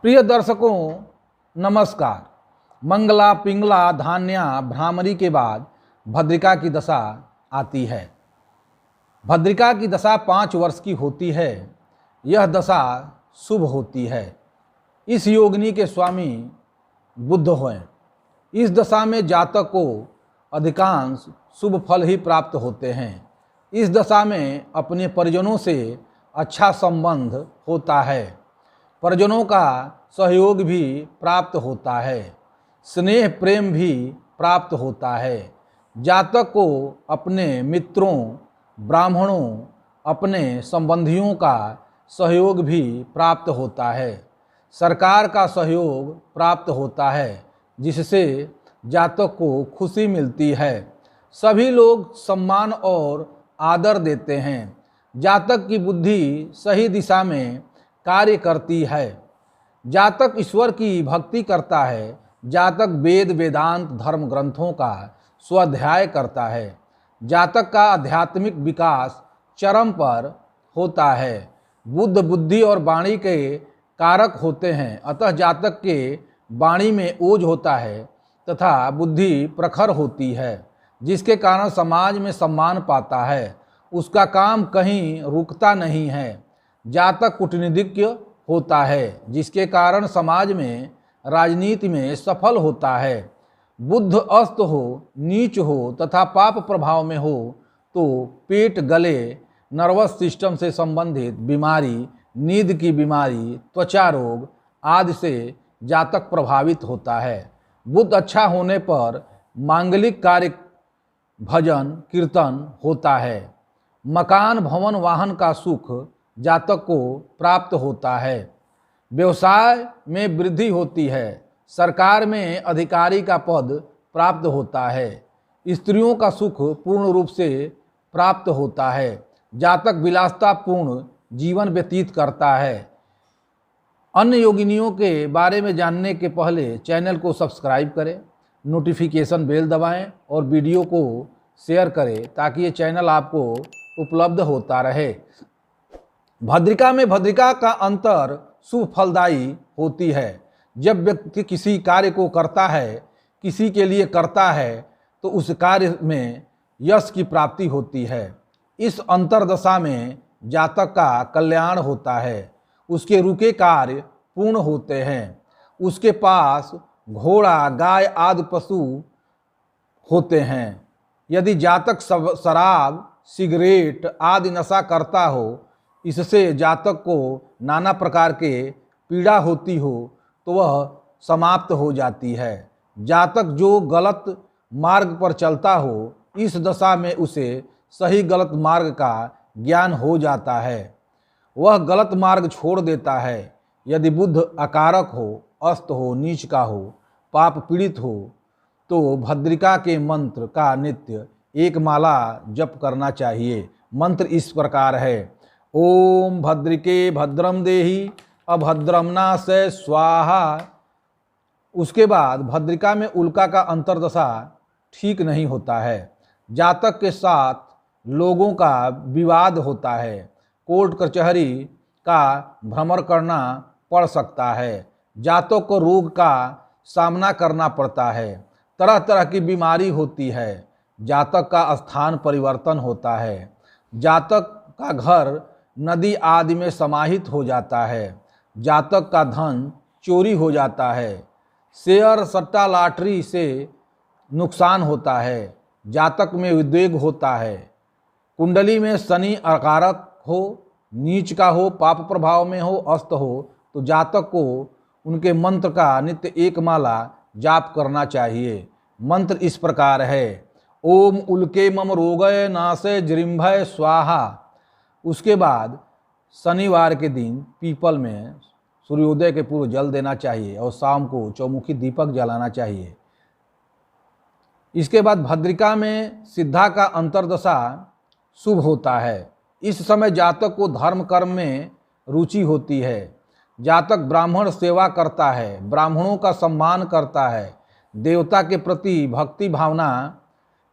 प्रिय दर्शकों नमस्कार। मंगला पिंगला धान्या भ्रामरी के बाद भद्रिका की दशा आती है। भद्रिका की दशा 5 वर्ष की होती है। यह दशा शुभ होती है। इस योगिनी के स्वामी बुद्ध हैं। इस दशा में जातक को अधिकांश शुभ फल ही प्राप्त होते हैं। इस दशा में अपने परिजनों से अच्छा संबंध होता है। परिजनों का सहयोग भी प्राप्त होता है। स्नेह प्रेम भी प्राप्त होता है। जातक को अपने मित्रों, ब्राह्मणों, अपने संबंधियों का सहयोग भी प्राप्त होता है। सरकार का सहयोग प्राप्त होता है, जिससे जातक को खुशी मिलती है। सभी लोग सम्मान और आदर देते हैं। जातक की बुद्धि सही दिशा में कार्य करती है। जातक ईश्वर की भक्ति करता है। जातक वेद वेदांत धर्म ग्रंथों का स्वाध्याय करता है। जातक का आध्यात्मिक विकास चरम पर होता है। बुद्ध बुद्धि और वाणी के कारक होते हैं, अतः जातक के वाणी में ओज होता है तथा बुद्धि प्रखर होती है, जिसके कारण समाज में सम्मान पाता है। उसका काम कहीं रुकता नहीं है। जातक कूटनीतिज्ञ होता है, जिसके कारण समाज में राजनीति में सफल होता है। बुद्ध अस्त हो, नीच हो तथा पाप प्रभाव में हो तो पेट, गले, नर्वस सिस्टम से संबंधित बीमारी, नींद की बीमारी, त्वचा रोग आदि से जातक प्रभावित होता है। बुद्ध अच्छा होने पर मांगलिक कार्य, भजन कीर्तन होता है। मकान, भवन, वाहन का सुख जातक को प्राप्त होता है। व्यवसाय में वृद्धि होती है। सरकार में अधिकारी का पद प्राप्त होता है। स्त्रियों का सुख पूर्ण रूप से प्राप्त होता है। जातक विलासतापूर्ण जीवन व्यतीत करता है। अन्य योगिनियों के बारे में जानने के पहले चैनल को सब्सक्राइब करें, नोटिफिकेशन बेल दबाएं और वीडियो को शेयर करें ताकि ये चैनल आपको उपलब्ध होता रहे। भद्रिका में भद्रिका का अंतर शुभ फलदायी होती है। जब व्यक्ति किसी कार्य को करता है, किसी के लिए करता है, तो उस कार्य में यश की प्राप्ति होती है। इस अंतरदशा में जातक का कल्याण होता है। उसके रुके कार्य पूर्ण होते हैं। उसके पास घोड़ा, गाय आदि पशु होते हैं। यदि जातक शराब, सिगरेट आदि नशा करता हो, इससे जातक को नाना प्रकार के पीड़ा होती हो, तो वह समाप्त हो जाती है। जातक जो गलत मार्ग पर चलता हो, इस दशा में उसे सही गलत मार्ग का ज्ञान हो जाता है। वह गलत मार्ग छोड़ देता है। यदि बुद्ध अकारक हो, अस्त हो, नीच का हो, पाप पीड़ित हो, तो भद्रिका के मंत्र का नित्य एक माला जप करना चाहिए। मंत्र इस प्रकार है: ओम भद्रिके भद्रम देहि अभद्रम नाशय स्वाहा। उसके बाद भद्रिका में उल्का का अंतरदशा ठीक नहीं होता है। जातक के साथ लोगों का विवाद होता है। कोर्ट कचहरी का भ्रमण करना पड़ सकता है। जातक को रोग का सामना करना पड़ता है। तरह तरह की बीमारी होती है। जातक का स्थान परिवर्तन होता है। जातक का घर नदी आदि में समाहित हो जाता है। जातक का धन चोरी हो जाता है। शेयर, सट्टा, लॉटरी से नुकसान होता है। जातक में उद्वेग होता है। कुंडली में शनि अकारक हो, नीच का हो, पाप प्रभाव में हो, अस्त हो, तो जातक को उनके मंत्र का नित्य एक माला जाप करना चाहिए। मंत्र इस प्रकार है: ओम उल्के मम रोगय नाशय जृंभय स्वाहा। उसके बाद शनिवार के दिन पीपल में सूर्योदय के पूर्व जल देना चाहिए और शाम को चौमुखी दीपक जलाना चाहिए। इसके बाद भद्रिका में सिद्धा का अंतरदशा शुभ होता है। इस समय जातक को धर्म कर्म में रुचि होती है। जातक ब्राह्मण सेवा करता है, ब्राह्मणों का सम्मान करता है। देवता के प्रति भक्ति भावना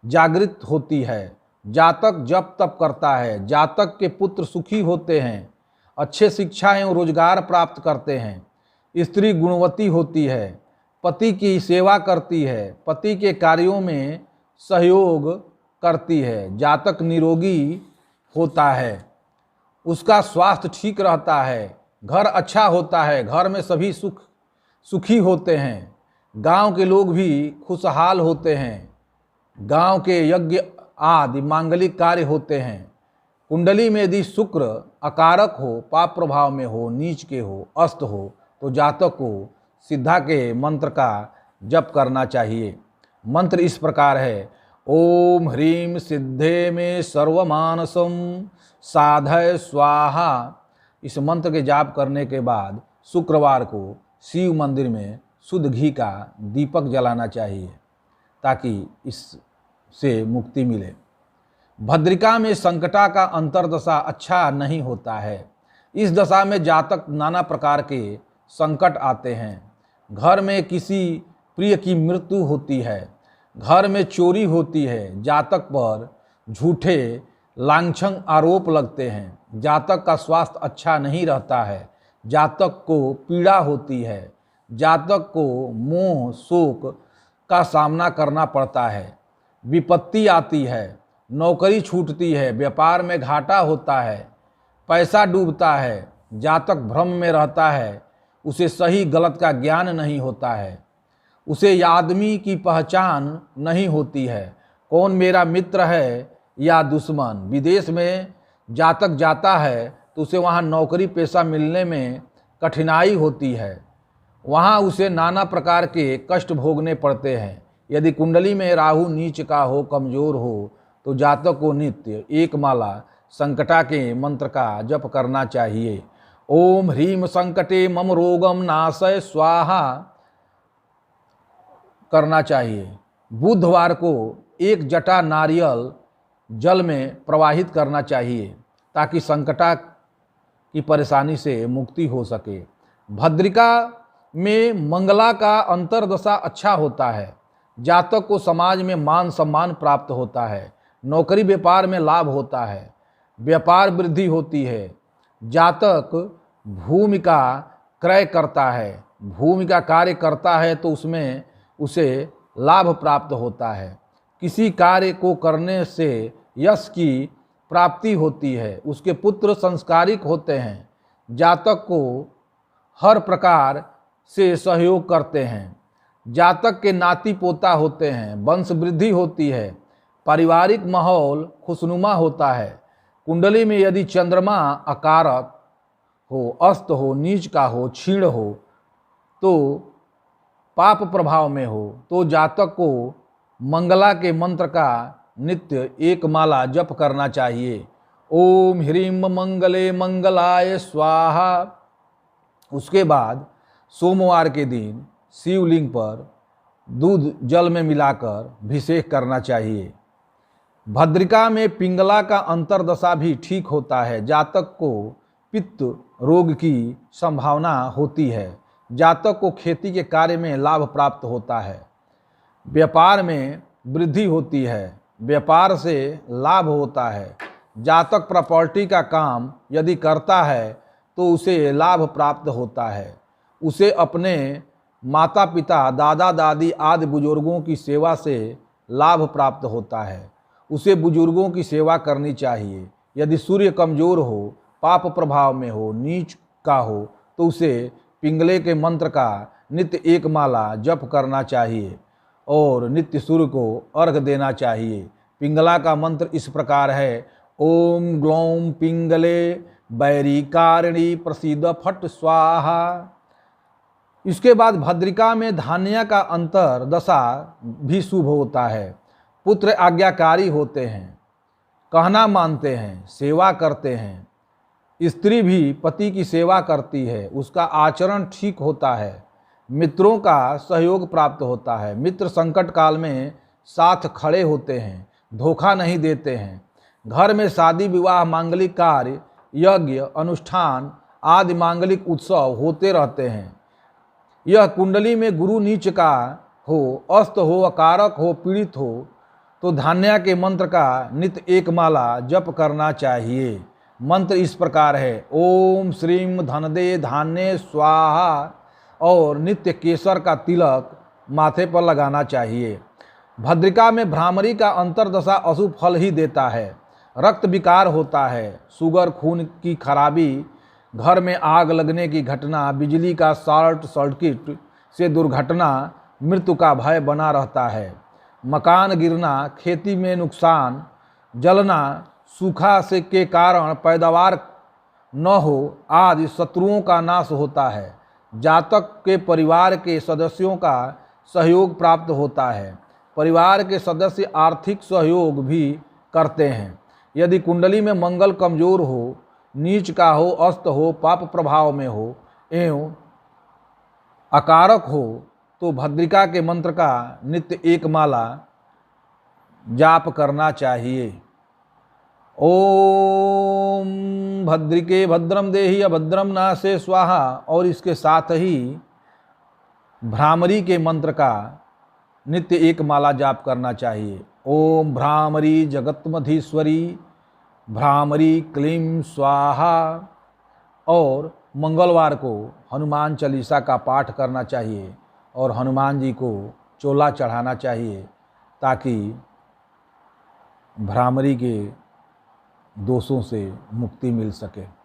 जागृत होती है। जातक जप तप करता है। जातक के पुत्र सुखी होते हैं, अच्छे शिक्षा एवं रोजगार प्राप्त करते हैं। स्त्री गुणवती होती है, पति की सेवा करती है, पति के कार्यों में सहयोग करती है, जातक निरोगी होता है, उसका स्वास्थ्य ठीक रहता है, घर अच्छा होता है, घर में सभी सुखी होते हैं, गांव के लोग भी खुशहाल होते हैं, गांव के यज्ञ आदि मांगलिक कार्य होते हैं। कुंडली में यदि शुक्र अकारक हो, पाप प्रभाव में हो, नीच के हो, अस्त हो, तो जातक को सिद्धा के मंत्र का जप करना चाहिए। मंत्र इस प्रकार है, ओम ह्रीं सिद्धे में सर्वमानसम साधय स्वाहा। इस मंत्र के जाप करने के बाद शुक्रवार को शिव मंदिर में शुद्ध घी का दीपक जलाना चाहिए ताकि इससे मुक्ति मिले। भद्रिका में संकटा का अंतर्दशा अच्छा नहीं होता है। इस दशा में जातक नाना प्रकार के संकट आते हैं। घर में किसी प्रिय की मृत्यु होती है, घर में चोरी होती है, जातक पर झूठे लांछन आरोप लगते हैं, जातक का स्वास्थ्य अच्छा नहीं रहता है, जातक को पीड़ा होती है, जातक को मोह शोक का सामना करना पड़ता है, विपत्ति आती है, नौकरी छूटती है, व्यापार में घाटा होता है, पैसा डूबता है, जातक भ्रम में रहता है, उसे सही गलत का ज्ञान नहीं होता है, उसे आदमी की पहचान नहीं होती है, कौन मेरा मित्र है या दुश्मन। विदेश में जातक जाता है तो उसे वहाँ नौकरी पेशा मिलने में कठिनाई होती है, वहाँ उसे नाना प्रकार के कष्ट भोगने पड़ते हैं। यदि कुंडली में राहु नीच का हो, कमजोर हो, तो जातक को नित्य एक माला संकटा के मंत्र का जप करना चाहिए। ओम ह्रीं संकटे मम रोगम नाशय स्वाहा करना चाहिए। बुधवार को एक जटा नारियल जल में प्रवाहित करना चाहिए ताकि संकटा की परेशानी से मुक्ति हो सके। भद्रिका में मंगला का अंतर्दशा अच्छा होता है, जातक को समाज में मान सम्मान प्राप्त होता है, नौकरी व्यापार में लाभ होता है, व्यापार वृद्धि होती है, जातक भूमि का क्रय करता है, भूमि का कार्य करता है तो उसमें उसे लाभ प्राप्त होता है, किसी कार्य को करने से यश की प्राप्ति होती है, उसके पुत्र संस्कारिक होते हैं, जातक को हर प्रकार से सहयोग करते हैं, जातक के नाती पोता होते हैं, वंश वृद्धि होती है, पारिवारिक माहौल खुशनुमा होता है। कुंडली में यदि चंद्रमा अकारक हो, अस्त हो, नीच का हो, क्षीण हो, तो पाप प्रभाव में हो, तो जातक को मंगला के मंत्र का नित्य एक माला जप करना चाहिए। ओम ह्रीं मंगले मंगलाय स्वाहा। उसके बाद सोमवार के दिन शिवलिंग पर दूध जल में मिलाकर अभिषेक करना चाहिए। भद्रिका में पिंगला का अंतर्दशा भी ठीक होता है, जातक को पित्त रोग की संभावना होती है, जातक को खेती के कार्य में लाभ प्राप्त होता है, व्यापार में वृद्धि होती है, व्यापार से लाभ होता है, जातक प्रॉपर्टी का काम यदि करता है तो उसे लाभ प्राप्त होता है, उसे अपने माता पिता दादा दादी आदि बुजुर्गों की सेवा से लाभ प्राप्त होता है, उसे बुजुर्गों की सेवा करनी चाहिए। यदि सूर्य कमजोर हो, पाप प्रभाव में हो, नीच का हो, तो उसे पिंगले के मंत्र का नित्य एक माला जप करना चाहिए और नित्य सूर्य को अर्घ देना चाहिए। पिंगला का मंत्र इस प्रकार है, ओम ग्लौम पिंगले बैरिकारिणी प्रसीद फट स्वाहा। इसके बाद भद्रिका में धान्य का अंतर दशा भी शुभ होता है, पुत्र आज्ञाकारी होते हैं, कहना मानते हैं, सेवा करते हैं, स्त्री भी पति की सेवा करती है, उसका आचरण ठीक होता है, मित्रों का सहयोग प्राप्त होता है, मित्र संकट काल में साथ खड़े होते हैं, धोखा नहीं देते हैं, घर में शादी विवाह मांगलिक कार्य यज्ञ अनुष्ठान आदि मांगलिक उत्सव होते रहते हैं। यह कुंडली में गुरु नीच का हो, अस्त हो, अकारक हो, पीड़ित हो, तो धान्य के मंत्र का नित्य एक माला जप करना चाहिए। मंत्र इस प्रकार है, ओम श्रीं धनदे धान्य स्वाहा और नित्य केसर का तिलक माथे पर लगाना चाहिए। भद्रिका में भ्रामरी का अंतर्दशा अशुभ फल ही देता है। रक्त विकार होता है, शुगर, खून की खराबी, घर में आग लगने की घटना, बिजली का शॉर्ट सर्किट से दुर्घटना, मृत्यु का भय बना रहता है। मकान गिरना, खेती में नुकसान, जलना, सूखा से के कारण पैदावार न हो आदि शत्रुओं का नाश होता है। जातक के परिवार के सदस्यों का सहयोग प्राप्त होता है। परिवार के सदस्य आर्थिक सहयोग भी करते हैं। यदि कुंडली में मंगल कमजोर हो, नीच का हो, अस्त हो, पाप प्रभाव में हो एवं अकारक हो तो भद्रिका के मंत्र का नित्य एक माला जाप करना चाहिए। ओम भद्रिके भद्रम देहि अभद्रम नासे स्वाहा। और इसके साथ ही भ्रामरी के मंत्र का नित्य एक माला जाप करना चाहिए। ओम भ्रामरी जगतमधीश्वरी भ्रामरी क्लीं स्वाहा। और मंगलवार को हनुमान चालीसा का पाठ करना चाहिए और हनुमान जी को चोला चढ़ाना चाहिए ताकि भ्रामरी के दोषों से मुक्ति मिल सके।